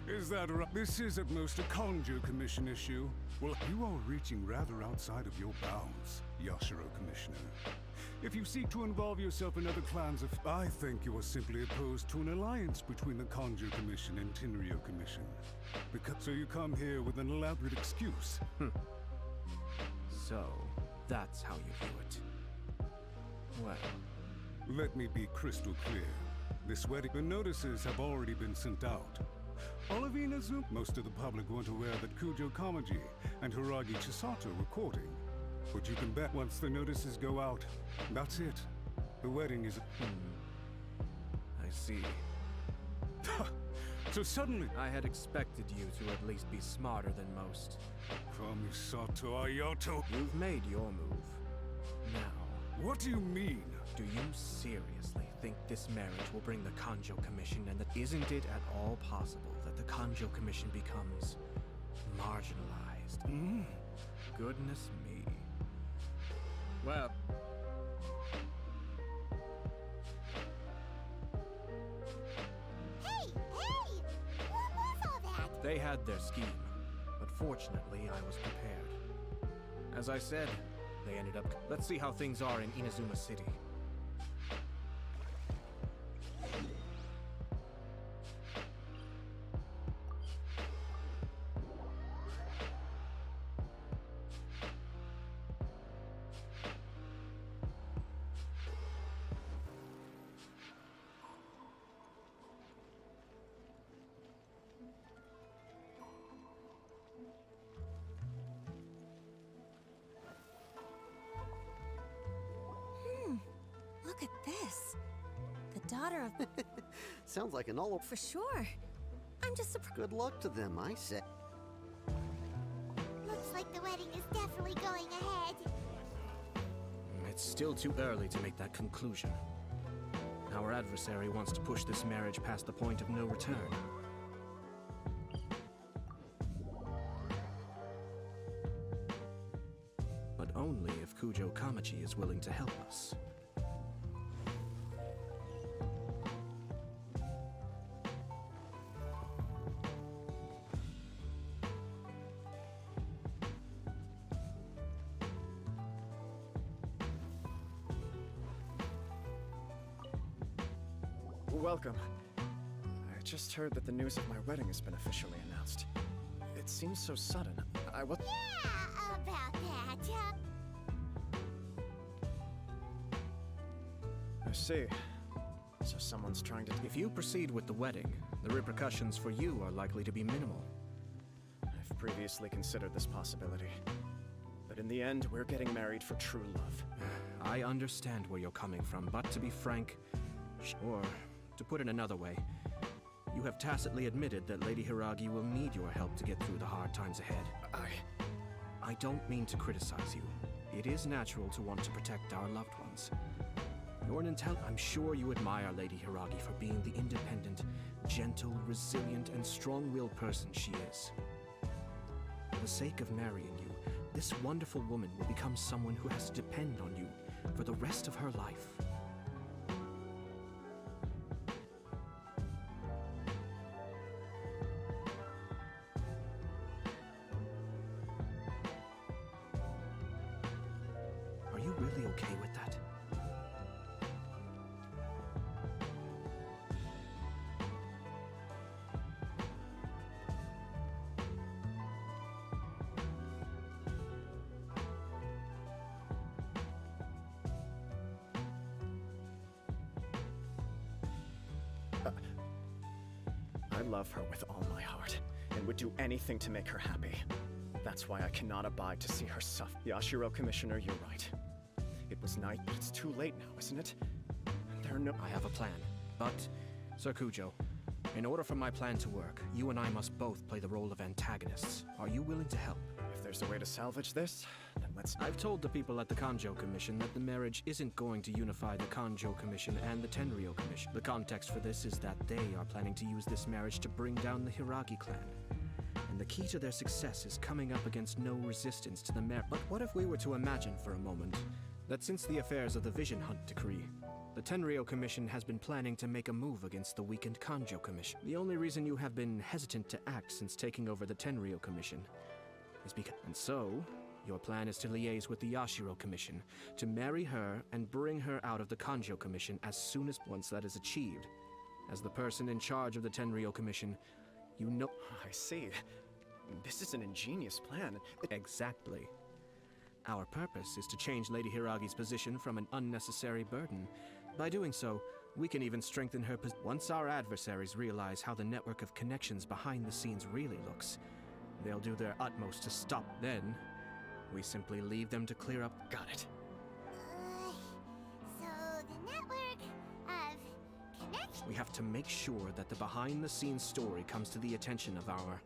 Is that right? This is at most a Kanjo Commission issue. Well, you are reaching rather outside of your bounds, Yashiro Commissioner. If you seek to involve yourself in other clans of... I think you are simply opposed to an alliance between the Kanjo Commission and Tenryo Commission. So you come here with an elaborate excuse. So, that's how you view it. Well... Let me be crystal clear. This wedding, the notices have already been sent out. All of Inazu, most of the public weren't aware that Kujo Kamaji and Hiragi Chisato were courting. But you can bet once the notices go out, that's it. The wedding is... I see. So suddenly... I had expected you to at least be smarter than most. Kamisato Ayato... You've made your move. Now... What do you mean? Do you seriously think this marriage will bring the Kanjo Commission, and that isn't it at all possible that the Kanjo Commission becomes marginalized? Goodness me. Well... Hey! What was all that? They had their scheme, but fortunately I was prepared. As I said, they ended up... Let's see how things are in Inazuma City. Look at this. The daughter of... Sounds like an all... For sure. I'm just surprised. Good luck to them, I say. Looks like the wedding is definitely going ahead. It's still too early to make that conclusion. Our adversary wants to push this marriage past the point of no return. But only if Kujo Kamachi is willing to help us. Welcome. I just heard that the news of my wedding has been officially announced. It seems so sudden. Yeah, about that. I see. So someone's trying to... If you proceed with the wedding, the repercussions for you are likely to be minimal. I've previously considered this possibility. But in the end, we're getting married for true love. I understand where you're coming from, but to be frank, or to put it another way, you have tacitly admitted that Lady Hiragi will need your help to get through the hard times ahead. I don't mean to criticize you. It is natural to want to protect our loved ones. You're an I'm sure you admire Lady Hiragi for being the independent, gentle, resilient, and strong-willed person she is. For the sake of marrying you, this wonderful woman will become someone who has to depend on you for the rest of her life. Are you really okay with that? I love her with all my heart, and would do anything to make her happy. That's why I cannot abide to see her suffer. Yashiro Commissioner, you're right. It was night, but it's too late now, isn't it? There are no... I have a plan, but, Sir Kujo, in order for my plan to work, you and I must both play the role of antagonists. Are you willing to help? If there's a way to salvage this, then let's... I've told the people at the Kanjo Commission that the marriage isn't going to unify the Kanjo Commission and the Tenryo Commission. The context for this is that they are planning to use this marriage to bring down the Hiragi clan. And and the key to their success is coming up against no resistance to the But what if we were to imagine for a moment that since the affairs of the Vision Hunt decree, the Tenryou Commission has been planning to make a move against the weakened Kanjo Commission. The only reason you have been hesitant to act since taking over the Tenryou Commission is because... And so, your plan is to liaise with the Yashiro Commission, to marry her and bring her out of the Kanjo Commission as soon as... Once that is achieved, as the person in charge of the Tenryou Commission, you know... I see. This is an ingenious plan. Exactly. Our purpose is to change Lady Hiragi's position from an unnecessary burden. By doing so, we can even strengthen her position. Once our adversaries realize how the network of connections behind the scenes really looks, they'll do their utmost to stop. Then, we simply leave them to clear up. Got it. So the network of connections. We have to make sure that the behind-the-scenes story comes to the attention of our...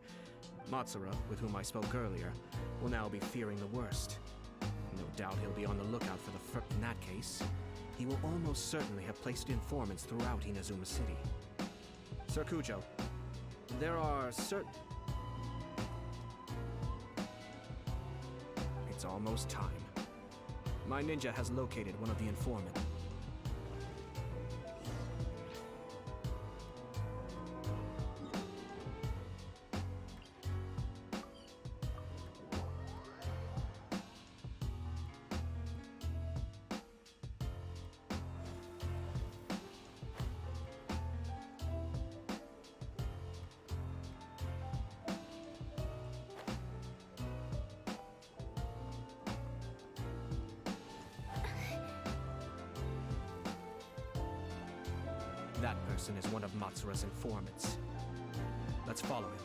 Matsura, with whom I spoke earlier, will now be fearing the worst. No doubt he'll be on the lookout for the first. In that case, he will almost certainly have placed informants throughout Inazuma City. Sir Kujo, there are certain... It's almost time. My ninja has located one of the informants. That person is one of Matsura's informants. Let's follow him.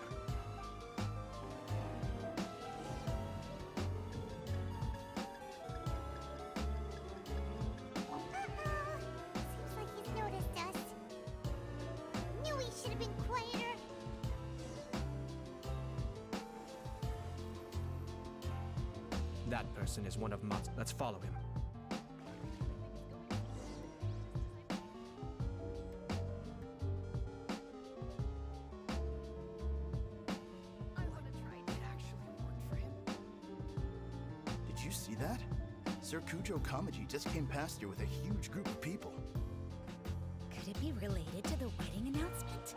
Seems like he's noticed us. Knew he should have been quieter. That person is one of Mats. Let's follow him. Did you see that? Sir Kujo Kamaji just came past here with a huge group of people. Could it be related to the wedding announcement?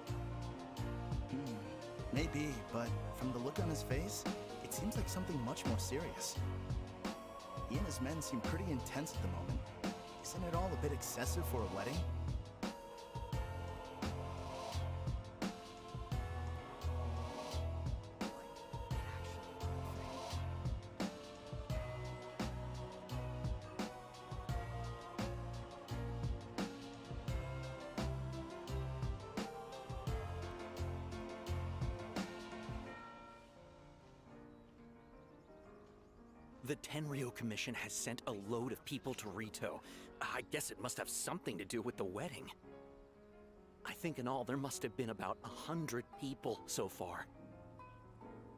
Maybe, but from the look on his face, it seems like something much more serious. He and his men seem pretty intense at the moment. Isn't it all a bit excessive for a wedding? The Tenryou Commission has sent a load of people to Rito. I guess it must have something to do with the wedding. I think in all there must have been about 100 people so far.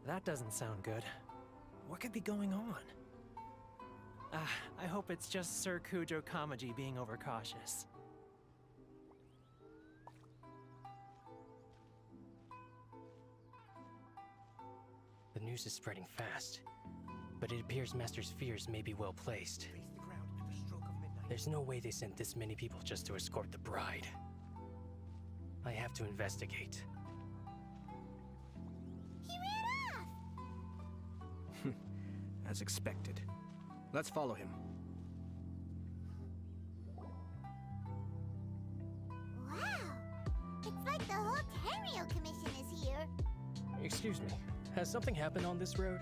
That doesn't sound good. What could be going on? I hope it's just Sir Kujo Kamaji being overcautious. The news is spreading fast, but it appears Master's fears may be well placed. There's no way they sent this many people just to escort the bride. I have to investigate. He ran off! As expected. Let's follow him. Wow! It's like the whole Tenryou Commission is here. Excuse me, has something happened on this road?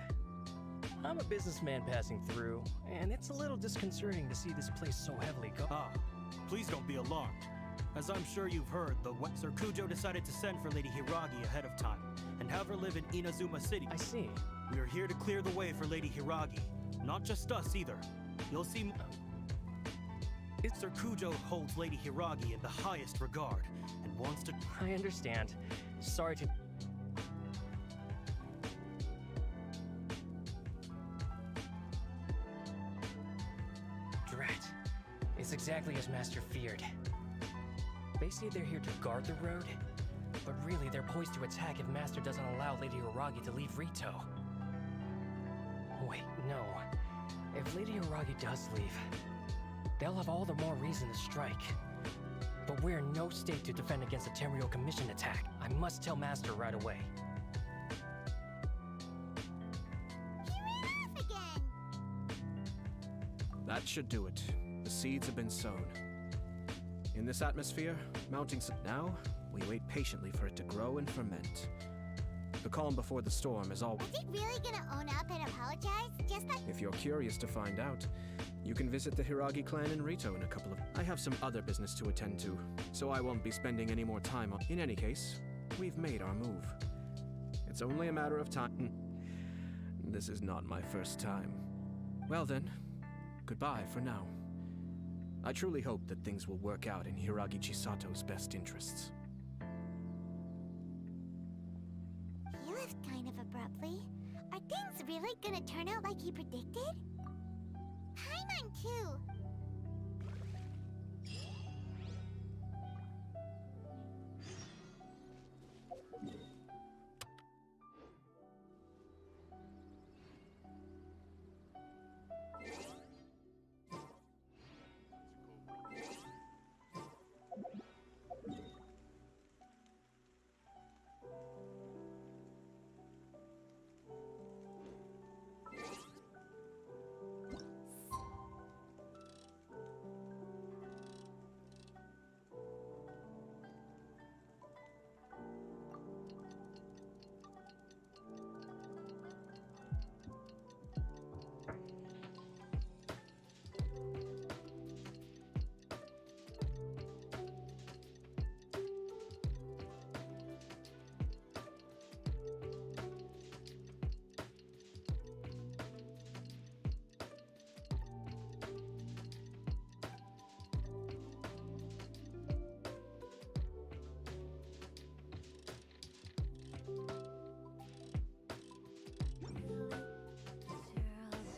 I'm a businessman passing through, and it's a little disconcerting to see this place so heavily Please don't be alarmed. As I'm sure you've heard, Sir Kujo decided to send for Lady Hiragi ahead of time, and have her live in Inazuma City. I see. We are here to clear the way for Lady Hiragi. Not just us, either. You'll see... Sir Kujo holds Lady Hiragi in the highest regard, and wants to... I understand. Sorry to... Drat. It's exactly as Master feared. They say they're here to guard the road, But really, they're poised to attack if Master doesn't allow Lady Hiragi to leave Rito. Wait, no. If Lady Hiragi does leave, they'll have all the more reason to strike. But we're in no state to defend against a Tenryou Commission attack. I must tell Master right away. He ran off again! That should do it. The seeds have been sown. In this atmosphere, mounting now, we wait patiently for it to grow and ferment. The calm before the storm is all. Was he really gonna own up and apologize? Just like. If you're curious to find out, you can visit the Hiragi clan in Rito in a couple of. I have some other business to attend to, so I won't be spending any more time on. In any case, we've made our move. It's only a matter of time. This is not my first time. Well then, goodbye for now. I truly hope that things will work out in Hiragi Chisato's best interests. He left kind of abruptly. Are things really gonna turn out like he predicted? Paimon too.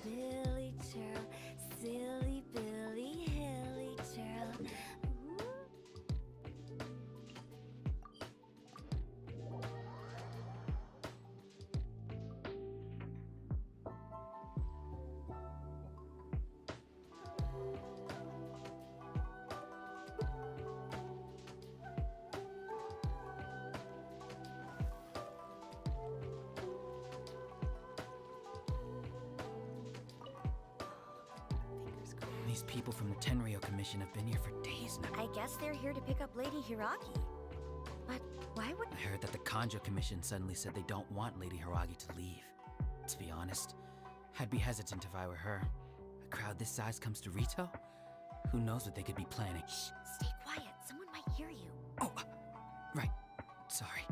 Billy Turl, silly Billy, hilly Turl. These people from the Tenryou Commission have been here for days now. I guess they're here to pick up Lady Hiragi. But why would... I heard that the Kanjo Commission suddenly said they don't want Lady Hiragi to leave. To be honest, I'd be hesitant if I were her. A crowd this size comes to Rito? Who knows what they could be planning? Shh, stay quiet. Someone might hear you. Oh, right. Sorry.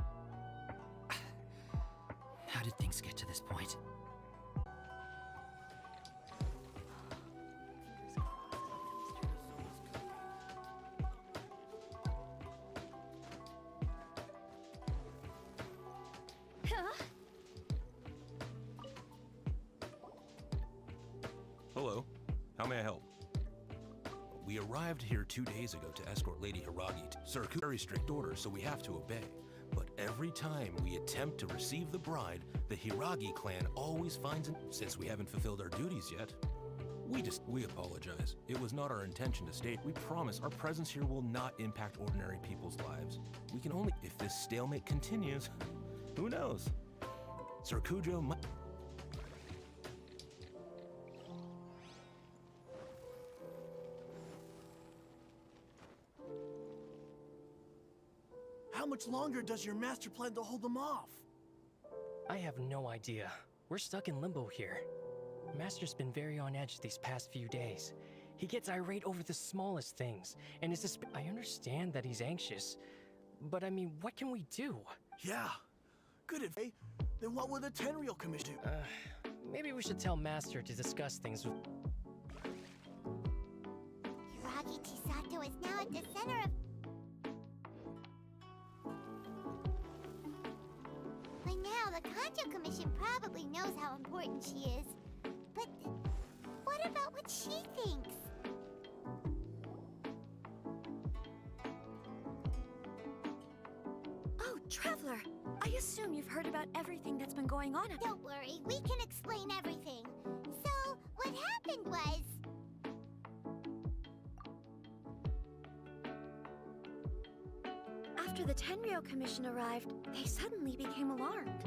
How did things get to this point? Hello. How may I help? We arrived here 2 days ago to escort Lady Hiragi to Sir Ku's very strict orders, so we have to obey. But every time we attempt to receive the bride, the Hiragi clan always finds an... Since we haven't fulfilled our duties yet, we apologize. It was not our intention to state. We promise our presence here will not impact ordinary people's lives. We can only... If this stalemate continues, who knows? Sir Kujo might... How much longer does your master plan to hold them off? I have no idea. We're stuck in limbo here. Master's been very on edge these past few days. He gets irate over the smallest things, and I understand that he's anxious, but I mean, what can we do? Yeah, good advice. Then what will the Tenryou Commission do? Maybe we should tell Master to discuss things with... Hiragi Chisato is now at the center of... By now, the Kanjo Commission probably knows how important she is. But what about what she thinks? Oh, Traveler, I assume you've heard about everything that's been going on at— Don't worry, we can explain everything. So, what happened was... After the Tenryo Commission arrived, they suddenly became alarmed.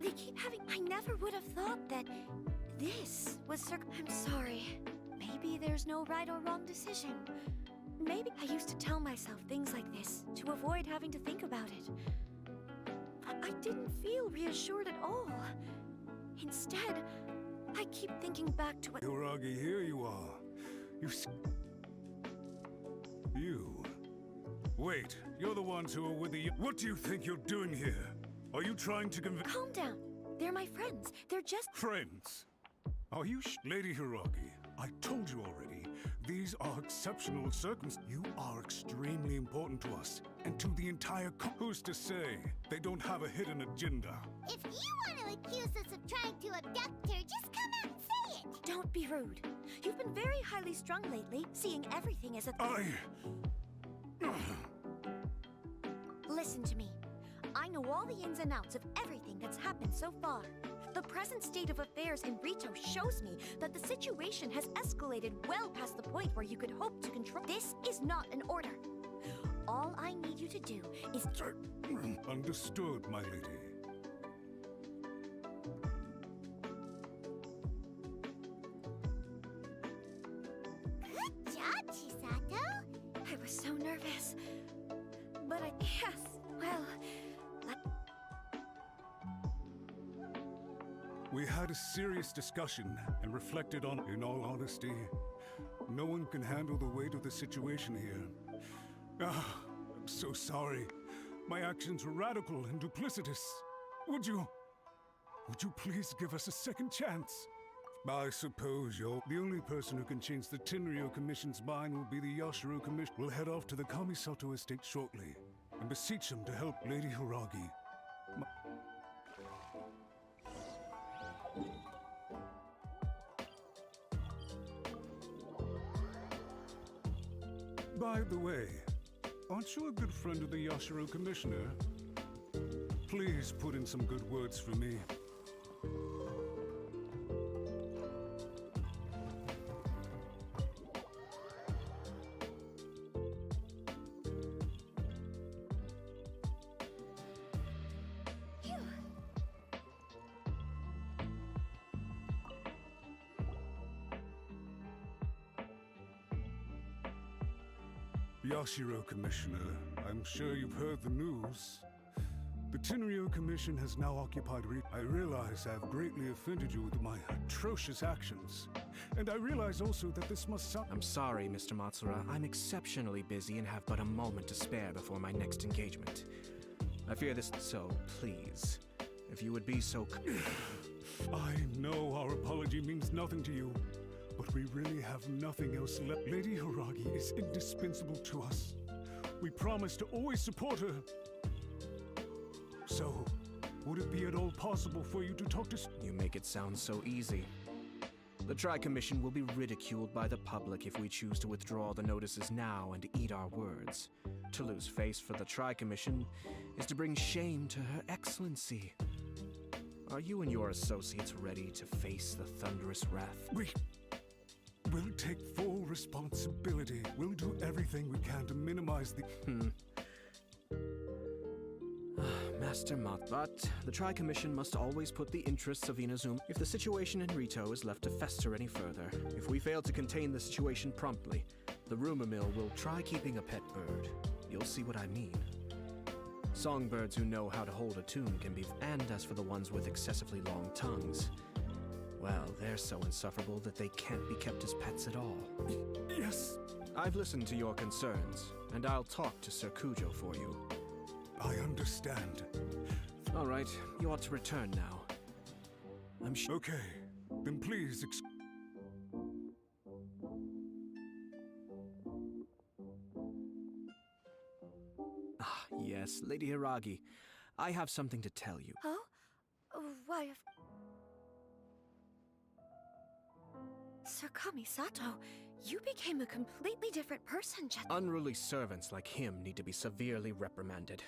They keep having— I never would have thought that this was I'm sorry. Maybe there's no right or wrong decision. Maybe I used to tell myself things like this to avoid having to think about it. But I didn't feel reassured at all. Instead, I keep thinking back to what— Hiragi, here you are. You. Wait, you're the ones who are with the— What do you think you're doing here? Are you trying to convince— Calm down. They're my friends. They're just— Friends? Are you Lady Hiragi, I told you already, these are exceptional circumstances. You are extremely important to us, and to the entire Who's to say they don't have a hidden agenda? If you want to accuse us of trying to abduct her, just come out and say it! Don't be rude. You've been very highly strung lately, seeing everything as a— Listen to me. I know all the ins and outs of everything that's happened so far. The present state of affairs in Rito shows me that the situation has escalated well past the point where you could hope to control— This is not an order. All I need you to do is— Understood, my lady. Good job, Chisato! I was so nervous. But yes, well... We had a serious discussion and reflected on— In all honesty, no one can handle the weight of the situation here. I'm so sorry. My actions were radical and duplicitous. Would you please give us a second chance? I suppose you're the only person who can change the Tenryo Commission's mind will be the Yashiro Commission. We'll head off to the Kamisato estate shortly and beseech them to help Lady Hiragi. By the way, aren't you a good friend of the Yashiro Commissioner? Please put in some good words for me. Yashiro Commissioner, I'm sure you've heard the news. The Tenryo Commission has now occupied I realize I've greatly offended you with my atrocious actions. And I realize also that this must sound— I'm sorry, Mr. Matsura. I'm exceptionally busy and have but a moment to spare before my next engagement. I fear this, so please, if you would be so— I know our apology means nothing to you, but we really have nothing else left. Lady Hiragi is indispensable to us. We promise to always support her. So, would it be at all possible for you to talk to— You make it sound so easy. The Tri-Commission will be ridiculed by the public if we choose to withdraw the notices now and eat our words. To lose face for the Tri-Commission is to bring shame to Her Excellency. Are you and your associates ready to face the thunderous wrath? We'll take full responsibility. We'll do everything we can to minimize the— Master Mott, but the Tri-Commission must always put the interests of Inazuma. If the situation in Rito is left to fester any further, if we fail to contain the situation promptly, the rumor mill will try keeping a pet bird. You'll see what I mean. Songbirds who know how to hold a tune can be— And as for the ones with excessively long tongues, well, they're so insufferable that they can't be kept as pets at all. Yes! I've listened to your concerns, and I'll talk to Sir Kujo for you. I understand. All right, you ought to return now. I'm sure— Okay, then please Ah, yes, Lady Hiragi. I have something to tell you. Oh? Why, Sir Kamisato, you became a completely different person just— Unruly servants like him need to be severely reprimanded.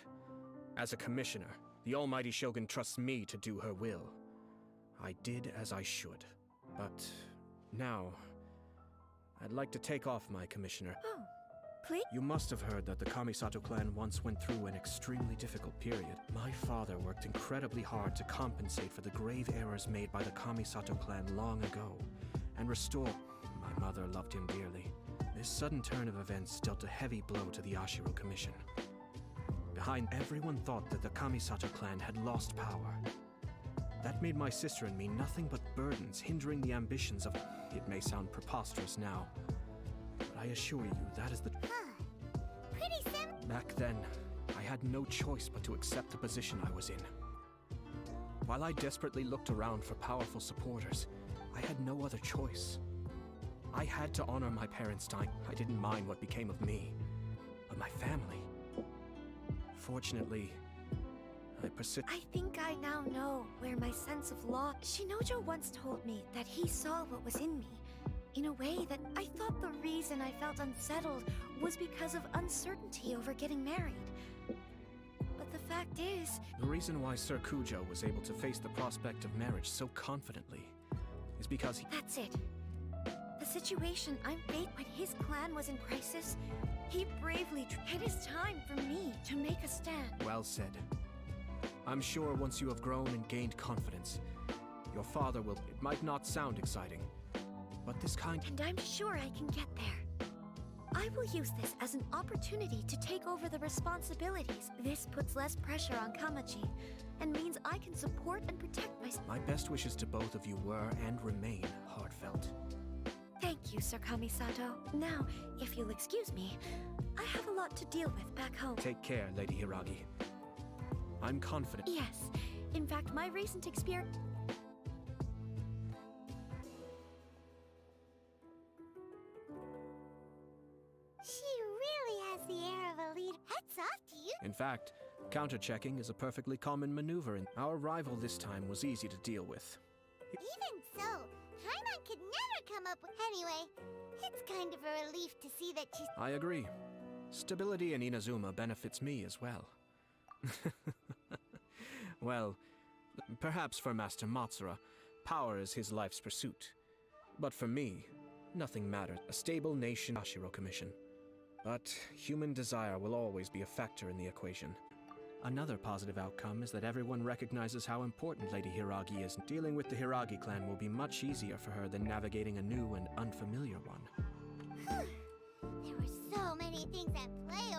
As a commissioner, the almighty Shogun trusts me to do her will. I did as I should. But now, I'd like to take off my commissioner. Oh, please? You must have heard that the Kamisato clan once went through an extremely difficult period. My father worked incredibly hard to compensate for the grave errors made by the Kamisato clan long ago, and restore. My mother loved him dearly. This sudden turn of events dealt a heavy blow to the Yashiro Commission. Behind everyone thought that the Kamisato clan had lost power. That made my sister and me nothing but burdens, hindering the ambitions of... It may sound preposterous now, but I assure you that is the... Pretty sim... Back then, I had no choice but to accept the position I was in. While I desperately looked around for powerful supporters, I had no other choice. I had to honor my parents' time. I didn't mind what became of me, but my family. Fortunately, I think I now know where my sense of law... Shinojo once told me that he saw what was in me, in a way that I thought the reason I felt unsettled was because of uncertainty over getting married. But the fact is... The reason why Sir Kujo was able to face the prospect of marriage so confidently is because he... That's it. The situation I'm faced when his clan was in crisis, he bravely... It is time for me to make a stand. Well said. I'm sure once you have grown and gained confidence, your father will... It might not sound exciting, but this kind... And I'm sure I can get there. I will use this as an opportunity to take over the responsibilities. This puts less pressure on Kamachi, and means I can support and protect myself. My best wishes to both of you were and remain heartfelt. Thank you, Sir Kamisato. Now, if you'll excuse me, I have a lot to deal with back home. Take care, Lady Hiragi. I'm confident. Yes. In fact, my recent experience... She really has the air of a leader. Hats off to you. In fact, counter-checking is a perfectly common maneuver, and our rival this time was easy to deal with. Even so, Paimon could never come up with... Anyway, it's kind of a relief to see that she's... I agree. Stability in Inazuma benefits me as well. Well, perhaps for Master Matsura, power is his life's pursuit. But for me, nothing matters. A stable nation, Yashiro Commission. But human desire will always be a factor in the equation. Another positive outcome is that everyone recognizes how important Lady Hiragi is. Dealing with the Hiragi clan will be much easier for her than navigating a new and unfamiliar one. There were so many things at play